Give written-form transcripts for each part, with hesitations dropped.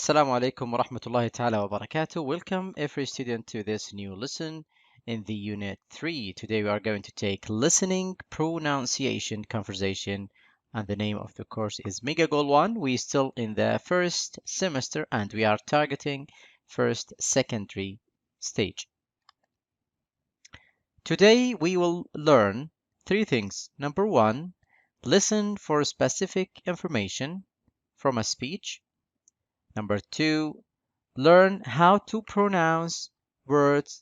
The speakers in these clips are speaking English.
Assalamu alaikum wa rahmatullahi ta'ala wa barakatuh. Welcome every student to this new lesson in the unit 3. Today we are going to take listening, pronunciation, conversation, and the name of the course is Mega Goal 1. We're still in the first semester and we are targeting first secondary stage. Today we will learn three things. Number one, listen for specific information from a speech. Number two, learn how to pronounce words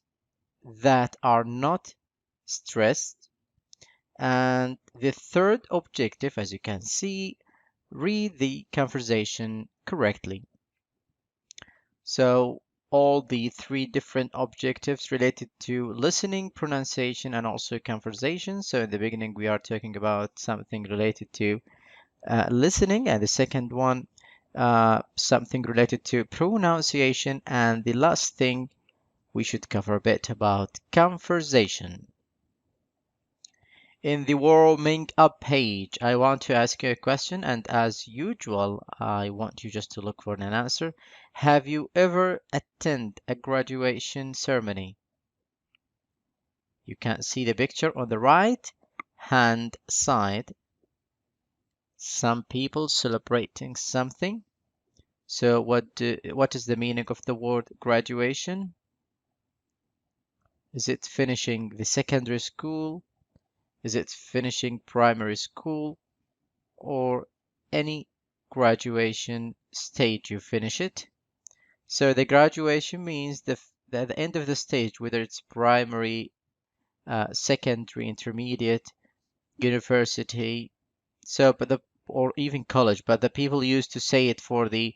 that are not stressed. And the third objective, as you can see, read the conversation correctly. So all the three different objectives related to listening, pronunciation, and also conversation. So in the beginning, we are talking about something related to listening, and the second one something related to pronunciation, and the last thing we should cover a bit about conversation. In the warming up page, I want to ask you a question, and as usual, I want you just to look for an answer. Have you ever attended a graduation ceremony? You can see the picture on the right hand side. Some people celebrating something. So what is the meaning of the word graduation? Is it finishing the secondary school? Is it finishing primary school? Or any graduation stage you finish it? So the graduation means the end of the stage, whether it's primary, secondary, intermediate, university, or even college, but the people used to say it for the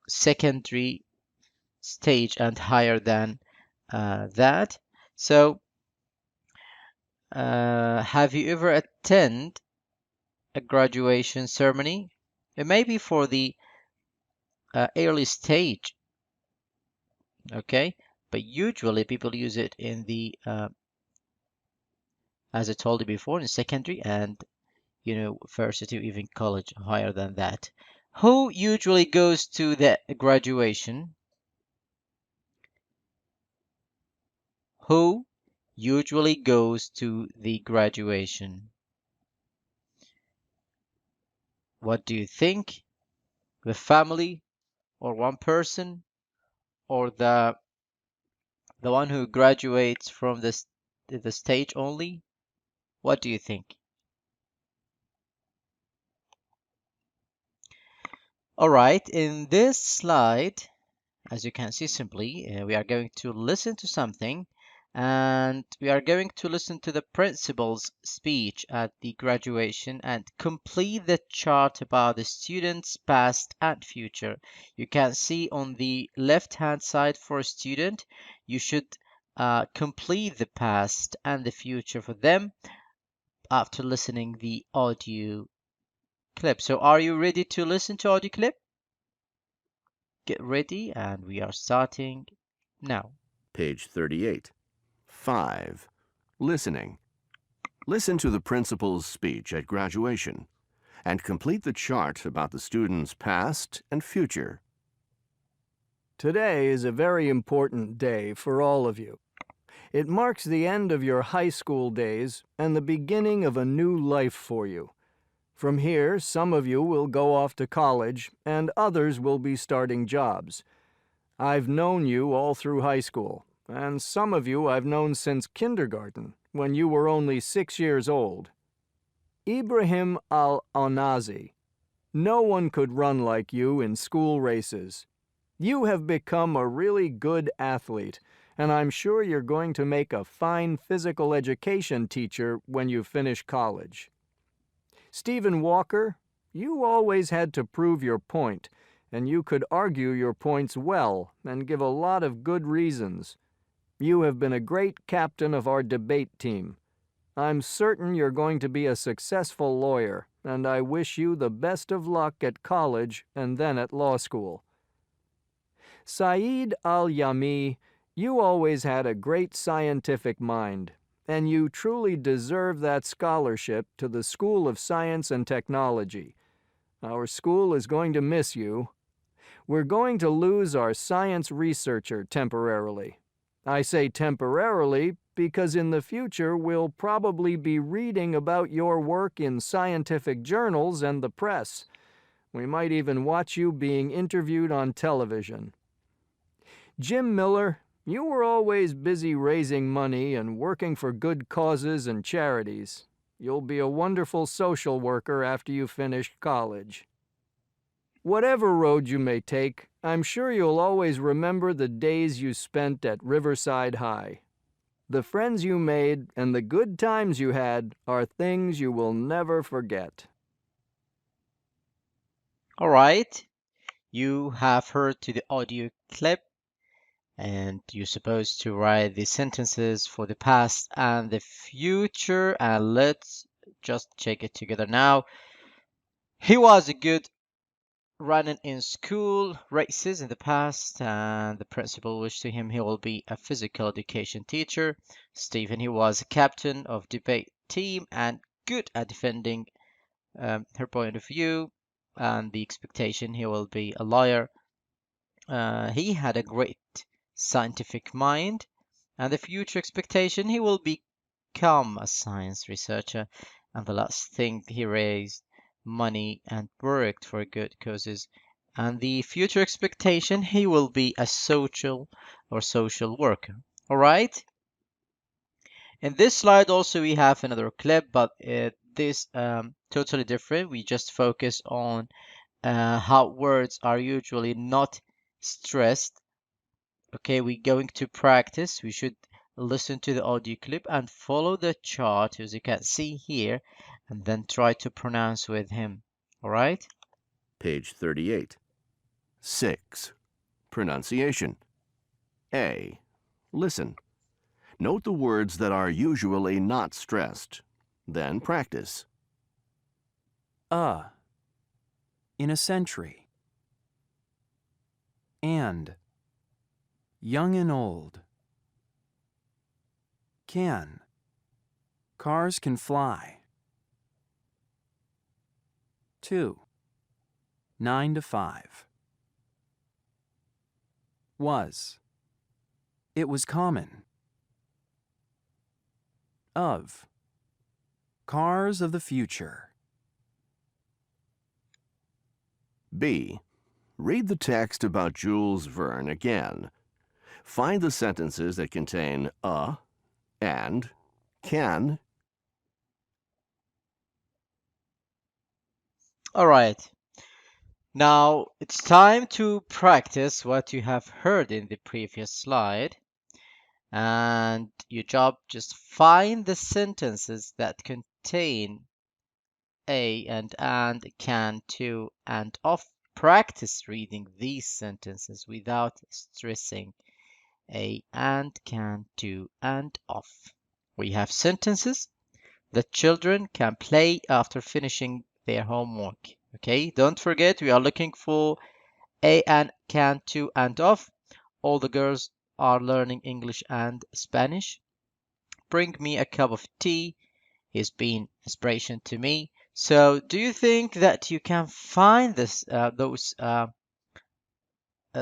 secondary stage and higher than that. So, have you ever attended a graduation ceremony? It may be for the early stage, okay? But usually people use it in the, as I told you before, in secondary and university, even college, higher than that. Who usually goes to the graduation? Who usually goes to the graduation? What do you think? The family or one person or the one who graduates from the stage only? What do you think? All right, in this slide, as you can see simply, we are going to listen to something and we are going to listen to the principal's speech at the graduation and complete the chart about the students' past and future. You can see on the left-hand side for a student, you should complete the past and the future for them after listening the audio clip. So are you ready to listen to audio clip? Get ready and we are starting now. Page 38. 5. Listening. Listen to the principal's speech at graduation and complete the chart about the student's past and future. Today is a very important day for all of you. It marks the end of your high school days and the beginning of a new life for you. From here, some of you will go off to college and others will be starting jobs. I've known you all through high school, and some of you I've known since kindergarten, when you were only 6 years old. Ibrahim al-Anazi. No one could run like you in school races. You have become a really good athlete, and I'm sure you're going to make a fine physical education teacher when you finish college. Stephen Walker, you always had to prove your point, and you could argue your points well and give a lot of good reasons. You have been a great captain of our debate team. I'm certain you're going to be a successful lawyer, and I wish you the best of luck at college and then at law school. Saeed al-Yami, you always had a great scientific mind, and you truly deserve that scholarship to the School of Science and Technology. Our school is going to miss you. We're going to lose our science researcher temporarily. I say temporarily because in the future we'll probably be reading about your work in scientific journals and the press. We might even watch you being interviewed on television. Jim Miller, you were always busy raising money and working for good causes and charities. You'll be a wonderful social worker after you finish college. Whatever road you may take, I'm sure you'll always remember the days you spent at Riverside High. The friends you made and the good times you had are things you will never forget. All right, you have heard to the audio clip, and you're supposed to write the sentences for the past and the future. And let's just check it together now. He was a good running in school races in the past, and the principal wished to him he will be a physical education teacher. Stephen, he was a captain of debate team and good at defending her point of view, and the expectation he will be a lawyer. He had a great scientific mind, and the future expectation he will become a science researcher. And the last thing, he raised money and worked for good causes. And the future expectation, he will be a social worker. All right. In this slide also we have another clip, but this totally different. We just focus on how words are usually not stressed. Okay, we're going to practice. We should listen to the audio clip and follow the chart as you can see here, and then try to pronounce with him. All right? Page 38. 6. Pronunciation. A. Listen. Note the words that are usually not stressed. Then practice. In a century. And. Young and old. Can. Cars can fly. 2. 9 to 5. Was. It was common. Of. Cars of the future. B. Read the text about Jules Verne again. Find the sentences that contain a, and, can. All right. Now it's time to practice what you have heard in the previous slide. And your job, just find the sentences that contain a and, can, to, and of. Practice reading these sentences without stressing a, and, can, to, and of. We have sentences. The children can play after finishing their homework. Okay, don't forget we are looking for a, and, can, to, and of. All the girls are learning English and Spanish. Bring me a cup of tea. He's been inspiration to me. So, do you think that you can find those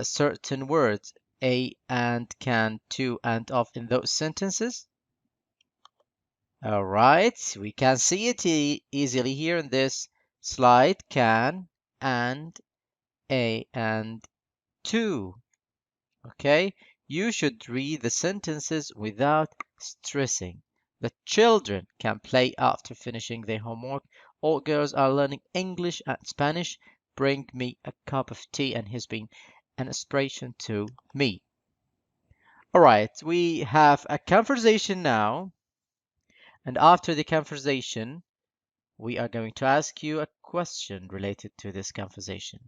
certain words, a, and, can, to, and of, in those sentences? All right, we can see it easily here in this slide. Can, and, a, and, to. Okay, you should read the sentences without stressing. The children can play after finishing their homework. All girls are learning English and Spanish. Bring me a cup of tea, and he's been an inspiration to me. All right, we have a conversation now. And after the conversation, we are going to ask you a question related to this conversation.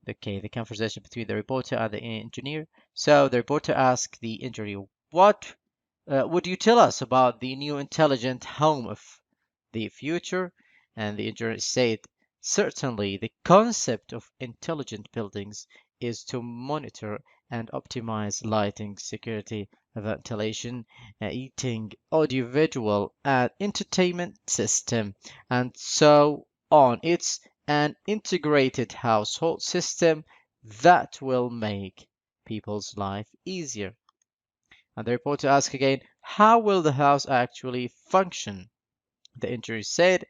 Okay, the conversation between the reporter and the engineer. So the reporter asked the engineer, what would you tell us about the new intelligent home of the future? And the engineer said, certainly the concept of intelligent buildings is to monitor and optimize lighting, security, ventilation, heating, audiovisual, and entertainment system, and so on. It's an integrated household system that will make people's life easier. And the reporter asked again, how will the house actually function? The engineer said,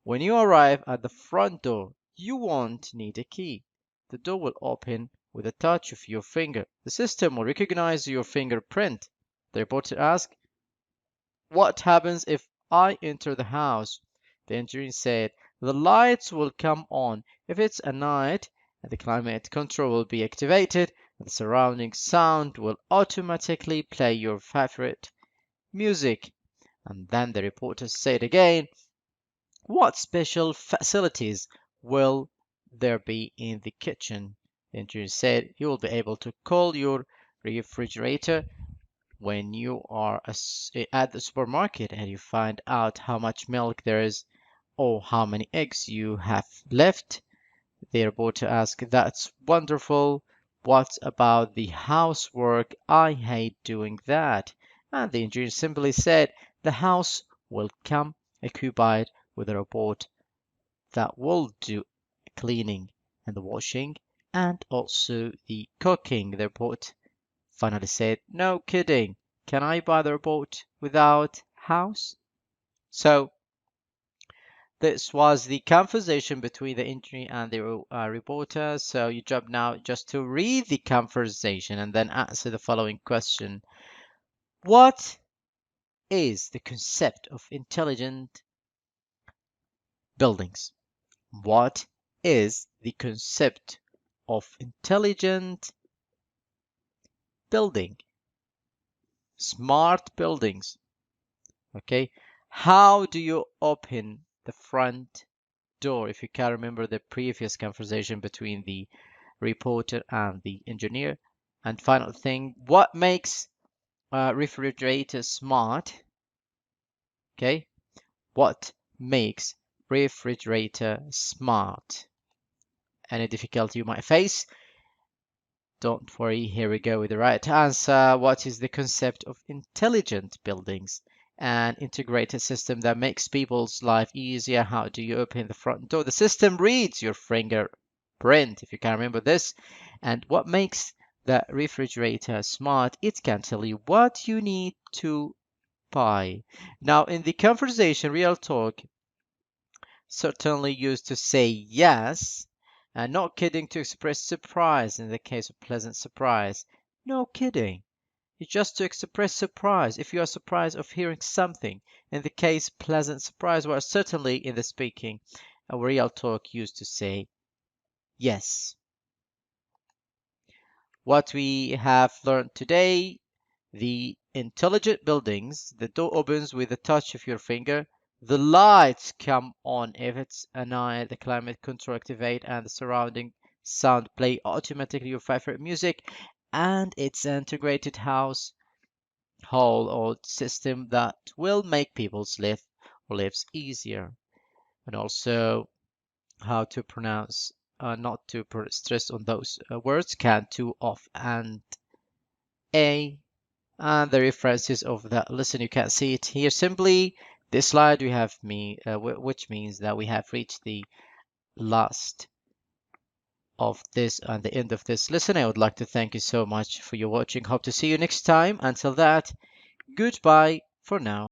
when you arrive at the front door, you won't need a key. The door will open with a touch of your finger. The system will recognize your fingerprint. The reporter asked, what happens if I enter the house? The engineer said, the lights will come on. If it's a night, the climate control will be activated. The surrounding sound will automatically play your favorite music. And then the reporter said again, what special facilities will there be in the kitchen? The engineer said, you will be able to call your refrigerator when you are at the supermarket and you find out how much milk there is or how many eggs you have left. The reporter asked, that's wonderful. What about the housework? I hate doing that. And the engineer simply said, the house will come occupied with a robot that will do cleaning and the washing and also the cooking. The robot finally said, no kidding. Can I buy the robot without house? So this was the conversation between the engineer and the reporter. So your job now just to read the conversation and then answer the following question. What is the concept of intelligent buildings? What is the concept of intelligent building? Smart buildings. Okay. How do you open the front door? If you can remember the previous conversation between the reporter and the engineer. And final thing, what makes a refrigerator smart? Okay. What makes refrigerator smart? Any difficulty you might face? Don't worry, here we go with the right answer. What is the concept of intelligent buildings? An integrated system that makes people's life easier. How do you open the front door? The system reads your fingerprint, if you can remember this. And what makes the refrigerator smart? It can tell you what you need to buy. Now, in the conversation, real talk certainly used to say yes, and not kidding to express surprise in the case of pleasant surprise. No kidding. It's just to express surprise if you are surprised of hearing something. In the case pleasant surprise, well, certainly in the speaking, a real talk used to say yes. What we have learned today, the intelligent buildings, the door opens with a touch of your finger. The lights come on if it's a night, the climate control activate, and the surrounding sound play automatically your favorite music. And it's an integrated household or system that will make people's lives easier. And also how to pronounce, not to stress on those words, can, to, off, and a. And the references of that lesson, you can see it here. Simply this slide we have which means that we have reached the last of this and the end of this lesson. I would like to thank you so much for your watching. Hope to see you next time. Until that, goodbye for now.